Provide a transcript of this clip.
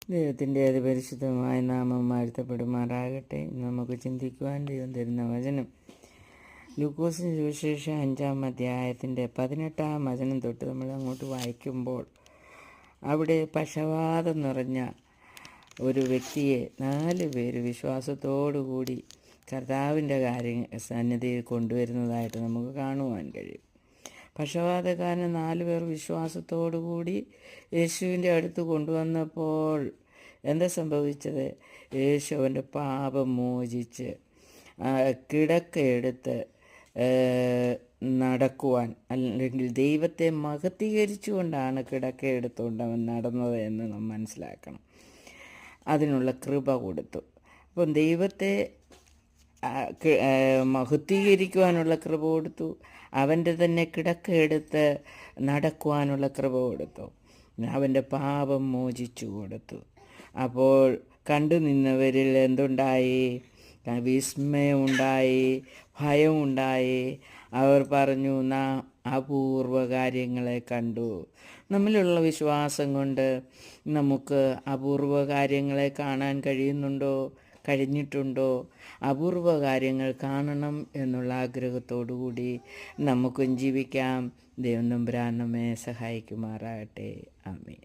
ദൈവത്തിൻ്റെ അതിപരിശുദ്ധമായ നാമം വാഴ്ത്തപ്പെടുമാറാകട്ടെ. നമുക്ക് ചിന്തിക്കുവാൻ ദൈവം തരുന്ന വചനം ലൂക്കോസിന് സുവിശേഷം 5-ാം അധ്യായത്തിൻ്റെ 18-ാം വചനം തൊട്ട് നമ്മൾ അങ്ങോട്ട് വായിക്കുമ്പോൾ അവിടെ പക്ഷവാതം നിറഞ്ഞ ഒരു വ്യക്തിയെ 4 പേര് വിശ്വാസത്തോടുകൂടി കർത്താവിൻ്റെ സന്നിധിയിൽ കൊണ്ടുവരുന്നതായിട്ട് നമുക്ക് കാണുവാൻ കഴിയും. പക്ഷവാതക്കാരന് 4 പേർ വിശ്വാസത്തോടുകൂടി യേശുവിൻ്റെ അടുത്ത് കൊണ്ടുവന്നപ്പോൾ എന്താ സംഭവിച്ചത്? യേശു അവൻ്റെ പാപം മോചിച്ച് കിടക്കയെടുത്ത് നടക്കുവാൻ, അല്ലെങ്കിൽ ദൈവത്തെ മഹത്വീകരിച്ചുകൊണ്ടാണ് കിടക്കയെടുത്തുകൊണ്ട് അവൻ നടന്നത് എന്ന് നാം മനസ്സിലാക്കണം. അതിനുള്ള കൃപ കൊടുത്തു. അപ്പം ദൈവത്തെ മഹത്വീകരിക്കുവാനുള്ള കൃപ കൊടുത്തു, അവൻ്റെ തന്നെ കിടക്കയെടുത്ത് നടക്കുവാനുള്ള കൃപ കൊടുത്തു, അവൻ്റെ പാപം മോചിച്ചു കൊടുത്തു. അപ്പോൾ കണ്ടു നിന്നവരിൽ എന്തുണ്ടായി? വിസ്മയമുണ്ടായി, ഭയമുണ്ടായി. അവർ പറഞ്ഞു, നാം അപൂർവ കാര്യങ്ങളെ കണ്ടു. നമ്മിലുള്ള വിശ്വാസം കൊണ്ട് നമുക്ക് അപൂർവ കാര്യങ്ങളെ കാണാൻ കഴിഞ്ഞിട്ടുണ്ടോ? അപൂർവ കാര്യങ്ങൾ കാണണം എന്നുള്ള ആഗ്രഹത്തോടു കൂടി നമുക്കും ജീവിക്കാം. ദൈവം തമ്പുരാൻ നമ്മെ സഹായിക്കുമാറാകട്ടെ. ആമേൻ.